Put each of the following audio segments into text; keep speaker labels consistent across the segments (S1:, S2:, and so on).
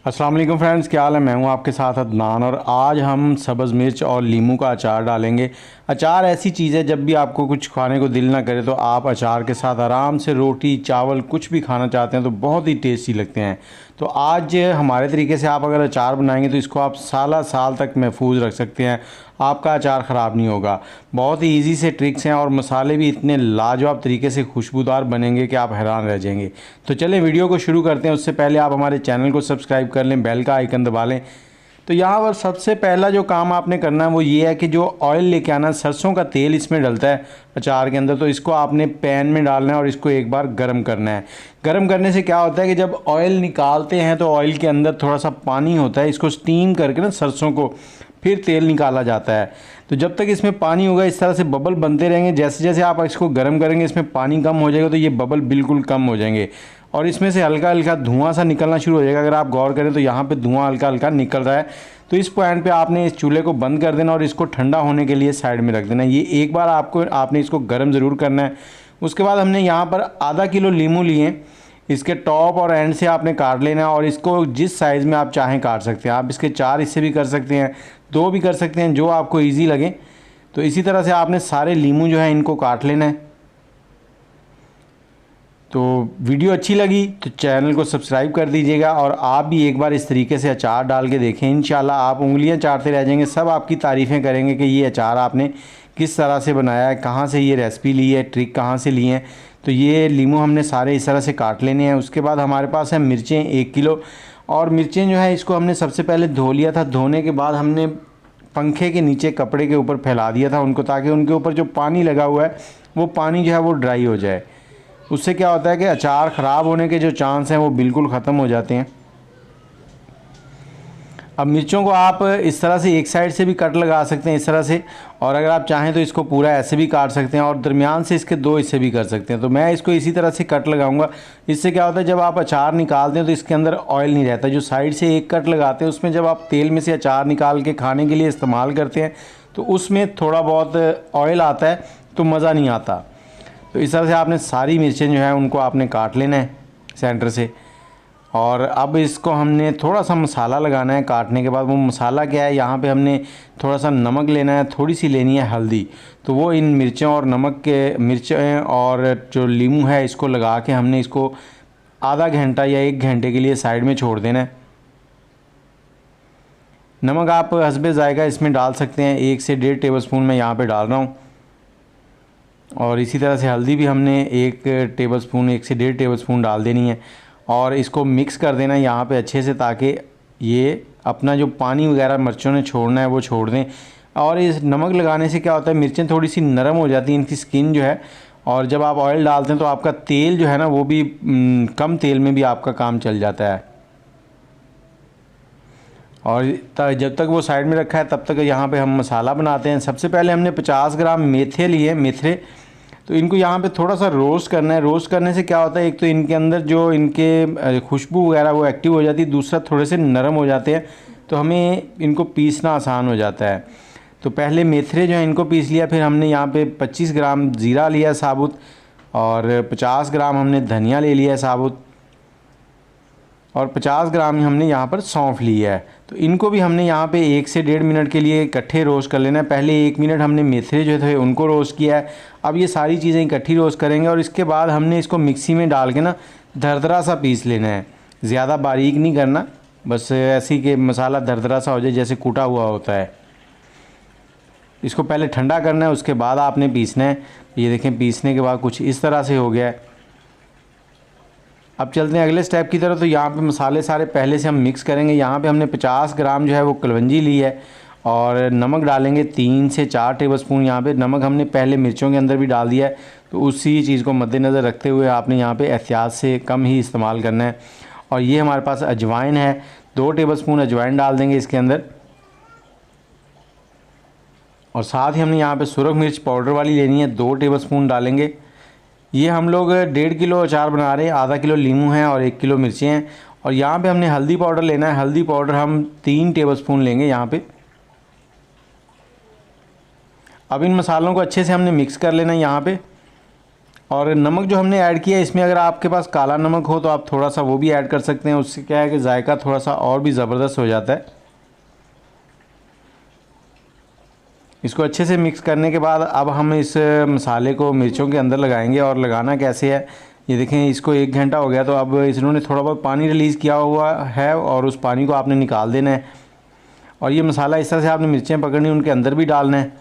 S1: अस्सलाम वालेकुम फ्रेंड्स, क्या हाल है। मैं हूं आपके साथ अदनान और आज हम सब्ज़ मिर्च और लीमू का अचार डालेंगे। अचार ऐसी चीज़ है, जब भी आपको कुछ खाने को दिल ना करे तो आप अचार के साथ आराम से रोटी चावल कुछ भी खाना चाहते हैं तो बहुत ही टेस्टी लगते हैं। तो आज हमारे तरीके से आप अगर अचार बनाएंगे तो इसको आप साल तक महफूज रख सकते हैं। आपका अचार ख़राब नहीं होगा। बहुत ही इजी से ट्रिक्स हैं और मसाले भी इतने लाजवाब तरीके से खुशबूदार बनेंगे कि आप हैरान रह जाएंगे। तो चलें वीडियो को शुरू करते हैं। उससे पहले आप हमारे चैनल को सब्सक्राइब कर लें, बेल का आइकन दबा लें। तो यहाँ पर सबसे पहला जो काम आपने करना है वो ये है कि जो ऑयल लेके आना, सरसों का तेल इसमें डलता है अचार के अंदर, तो इसको आपने पैन में डालना है और इसको एक बार गर्म करना है। गर्म करने से क्या होता है कि जब ऑयल निकालते हैं तो ऑयल के अंदर थोड़ा सा पानी होता है, इसको स्टीम करके ना सरसों को फिर तेल निकाला जाता है। तो जब तक इसमें पानी होगा इस तरह से बबल बनते रहेंगे। जैसे जैसे आप इसको गर्म करेंगे इसमें पानी कम हो जाएगा तो ये बबल बिल्कुल कम हो जाएंगे और इसमें से हल्का हल्का धुआं सा निकलना शुरू हो जाएगा। अगर आप गौर करें तो यहाँ पे धुआं हल्का हल्का निकल रहा है। तो इस पॉइंट पे आपने इस चूल्हे को बंद कर देना और इसको ठंडा होने के लिए साइड में रख देना। ये एक बार आपने इसको गर्म ज़रूर करना है। उसके बाद हमने यहाँ पर आधा किलो लीमू लिए। इसके टॉप और एंड से आपने काट लेना है और इसको जिस साइज़ में आप चाहें काट सकते हैं। आप इसके 4 हिस्से भी कर सकते हैं, 2 भी कर सकते हैं, जो आपको ईजी लगे। तो इसी तरह से आपने सारे लीमू जो है इनको काट लेना है। तो वीडियो अच्छी लगी तो चैनल को सब्सक्राइब कर दीजिएगा और आप भी एक बार इस तरीके से अचार डाल के देखें। इंशाल्लाह आप उंगलियां चाटते रह जाएंगे। सब आपकी तारीफ़ें करेंगे कि ये अचार आपने किस तरह से बनाया है, कहाँ से ये रेसिपी ली है, ट्रिक कहाँ से ली है। तो ये लीमू हमने सारे इस तरह से काट लेने हैं। उसके बाद हमारे पास है मिर्चें 1 किलो। और मिर्चें जो है इसको हमने सबसे पहले धो लिया था। धोने के बाद हमने पंखे के नीचे कपड़े के ऊपर फैला दिया था उनको, ताकि उनके ऊपर जो पानी लगा हुआ है वो पानी जो है वो ड्राई हो जाए। उससे क्या होता है कि अचार ख़राब होने के जो चांस हैं वो बिल्कुल ख़त्म हो जाते हैं। अब मिर्चों को आप इस तरह से एक साइड से भी कट लगा सकते हैं इस तरह से, और अगर आप चाहें तो इसको पूरा ऐसे भी काट सकते हैं और दरमियान से इसके 2 हिस्से भी कर सकते हैं। तो मैं इसको इसी तरह से कट लगाऊंगा। इससे क्या होता है, जब आप अचार निकालते हैं तो इसके अंदर ऑयल नहीं रहता। जो साइड से एक कट लगाते हैं उसमें जब आप तेल में से अचार निकाल के खाने के लिए इस्तेमाल करते हैं तो उसमें थोड़ा बहुत ऑयल आता है तो मज़ा नहीं आता। तो इस तरह से आपने सारी मिर्चें जो है उनको आपने काट लेना है सेंटर से। और अब इसको हमने थोड़ा सा मसाला लगाना है काटने के बाद। वो मसाला क्या है, यहाँ पे हमने थोड़ा सा नमक लेना है, थोड़ी सी लेनी है हल्दी। तो वो इन मिर्चों और नमक के मिर्चें और जो लीमू है इसको लगा के हमने इसको आधा घंटा या 1 घंटे के लिए साइड में छोड़ देना है। नमक आप हस्बे ज़ायका इसमें डाल सकते हैं। 1 से 1.5 टेबल स्पून मैं यहाँ पर डाल रहा हूँ। और इसी तरह से हल्दी भी हमने 1 टेबल स्पून 1 से 1.5 टेबल स्पून डाल देनी है और इसको मिक्स कर देना है यहाँ पे अच्छे से, ताकि ये अपना जो पानी वगैरह मिर्चों ने छोड़ना है वो छोड़ दें। और इस नमक लगाने से क्या होता है, मिर्चें थोड़ी सी नरम हो जाती हैं, इनकी स्किन जो है। और जब आप ऑयल डालते हैं तो आपका तेल जो है ना वो भी कम तेल में भी आपका काम चल जाता है। और जब तक वो साइड में रखा है तब तक यहाँ पे हम मसाला बनाते हैं। सबसे पहले हमने 50 ग्राम मेथे लिए, मेथरे। तो इनको यहाँ पे थोड़ा सा रोस्ट करना है। रोस्ट करने से क्या होता है, एक तो इनके अंदर जो इनके खुशबू वगैरह वो एक्टिव हो जाती है, दूसरा थोड़े से नरम हो जाते हैं तो हमें इनको पीसना आसान हो जाता है। तो पहले मेथरे जो हैं इनको पीस लिया। फिर हमने यहाँ पे 25 ग्राम ज़ीरा लिया साबुत और 50 ग्राम हमने धनिया ले लिया साबुत और 50 ग्राम हमने यहाँ पर सौंफ लिया है। तो इनको भी हमने यहाँ पे 1 से 1.5 मिनट के लिए इकट्ठे रोस्ट कर लेना है। पहले 1 मिनट हमने मेथरे जो थे उनको रोस्ट किया है। अब ये सारी चीज़ें इकट्ठी रोस्ट करेंगे और इसके बाद हमने इसको मिक्सी में डाल के ना दरदरा सा पीस लेना है। ज़्यादा बारीक नहीं करना, बस ऐसी कि मसाला दरदरा सा हो जाए जैसे कूटा हुआ होता है। इसको पहले ठंडा करना है, उसके बाद आपने पीसना है। ये देखें पीसने के बाद कुछ इस तरह से हो गया है। अब चलते हैं अगले स्टेप की तरफ। तो यहाँ पे मसाले सारे पहले से हम मिक्स करेंगे। यहाँ पे हमने 50 ग्राम जो है वो कलवंजी ली है और नमक डालेंगे 3 से 4 टेबल स्पून। यहाँ पे नमक हमने पहले मिर्चों के अंदर भी डाल दिया है, तो उसी चीज़ को मद्देनज़र रखते हुए आपने यहाँ पे एहतियात से कम ही इस्तेमाल करना है। और ये हमारे पास अजवाइन है, 2 टेबल स्पून अजवाइन डाल देंगे इसके अंदर। और साथ ही हमने यहाँ पर सुरख मिर्च पाउडर वाली लेनी है, 2 टेबल स्पून डालेंगे। ये हम लोग 1.5 किलो अचार बना रहे हैं, आधा किलो लीमू है और 1 किलो मिर्चें हैं। और यहाँ पे हमने हल्दी पाउडर लेना है। हल्दी पाउडर हम 3 टेबल स्पून लेंगे यहाँ पे। अब इन मसालों को अच्छे से हमने मिक्स कर लेना है यहाँ पे। और नमक जो हमने ऐड किया इसमें, अगर आपके पास काला नमक हो तो आप थोड़ा सा वो भी ऐड कर सकते हैं। उससे क्या है कि जायका थोड़ा सा और भी ज़बरदस्त हो जाता है। इसको अच्छे से मिक्स करने के बाद अब हम इस मसाले को मिर्चों के अंदर लगाएंगे। और लगाना कैसे है, ये देखें, इसको 1 घंटा हो गया तो अब इन्होंने थोड़ा बहुत पानी रिलीज़ किया हुआ है और उस पानी को आपने निकाल देना है। और ये मसाला इस तरह से आपने मिर्चें पकड़नी, उनके अंदर भी डालना है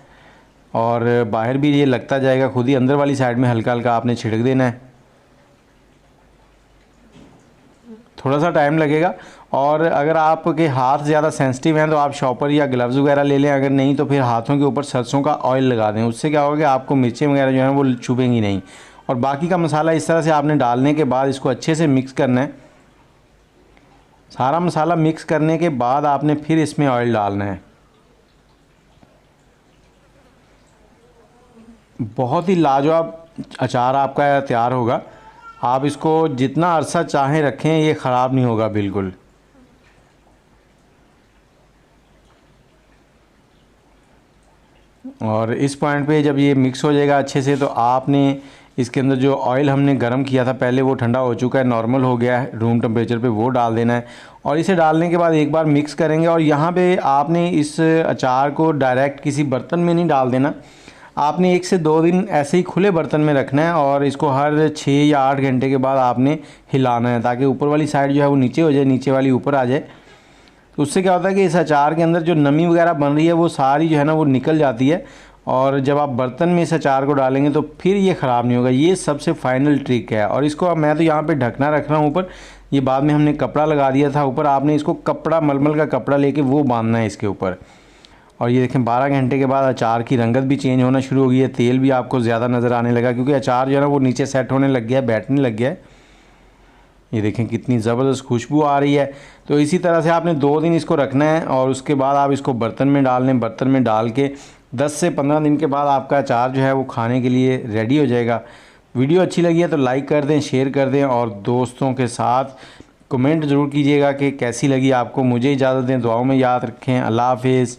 S1: और बाहर भी ये लगता जाएगा खुद ही। अंदर वाली साइड में हल्का हल्का आपने छिड़क देना है। थोड़ा सा टाइम लगेगा। और अगर आपके हाथ ज़्यादा सेंसिटिव हैं तो आप शॉपर या ग्लव्स वगैरह ले लें। अगर नहीं तो फिर हाथों के ऊपर सरसों का ऑयल लगा दें। उससे क्या होगा कि आपको मिर्चें वगैरह जो हैं वो चुभेंगी नहीं। और बाकी का मसाला इस तरह से आपने डालने के बाद इसको अच्छे से मिक्स करना है। सारा मसाला मिक्स करने के बाद आपने फिर इसमें ऑयल डालना है। बहुत ही लाजवाब अचार आपका तैयार होगा। आप इसको जितना अरसा चाहें रखें, ये ख़राब नहीं होगा बिल्कुल। और इस पॉइंट पे जब ये मिक्स हो जाएगा अच्छे से, तो आपने इसके अंदर जो ऑयल हमने गरम किया था पहले, वो ठंडा हो चुका है, नॉर्मल हो गया है रूम टेम्परेचर पे, वो डाल देना है। और इसे डालने के बाद एक बार मिक्स करेंगे। और यहाँ पे आपने इस अचार को डायरेक्ट किसी बर्तन में नहीं डाल देना। आपने 1 से 2 दिन ऐसे ही खुले बर्तन में रखना है और इसको हर 6 या 8 घंटे के बाद आपने हिलाना है, ताकि ऊपर वाली साइड जो है वो नीचे हो जाए, नीचे वाली ऊपर आ जाए। तो उससे क्या होता है कि इस अचार के अंदर जो नमी वगैरह बन रही है वो सारी जो है ना वो निकल जाती है। और जब आप बर्तन में इस अचार को डालेंगे तो फिर ये ख़राब नहीं होगा। ये सबसे फाइनल ट्रिक है। और इसको अब मैं तो यहाँ पे ढकना रख रहा हूँ ऊपर। ये बाद में हमने कपड़ा लगा दिया था ऊपर। आपने इसको कपड़ा, मलमल का कपड़ा लेके वो बांधना है इसके ऊपर। और ये देखें 12 घंटे के बाद अचार की रंगत भी चेंज होना शुरू हो गई है। तेल भी आपको ज़्यादा नज़र आने लगा, क्योंकि अचार जो है ना वो नीचे सेट होने लग गया है, बैठने लग गया है। ये देखें कितनी ज़बरदस्त खुशबू आ रही है। तो इसी तरह से आपने 2 दिन इसको रखना है और उसके बाद आप इसको बर्तन में डाल लें। बर्तन में डाल के 10 से 15 दिन के बाद आपका अचार जो है वो खाने के लिए रेडी हो जाएगा। वीडियो अच्छी लगी है तो लाइक कर दें, शेयर कर दें और दोस्तों के साथ कमेंट ज़रूर कीजिएगा कि कैसी लगी आपको। मुझे इजाज़त दें, दुआओं में याद रखें। अल्लाह हाफिज़।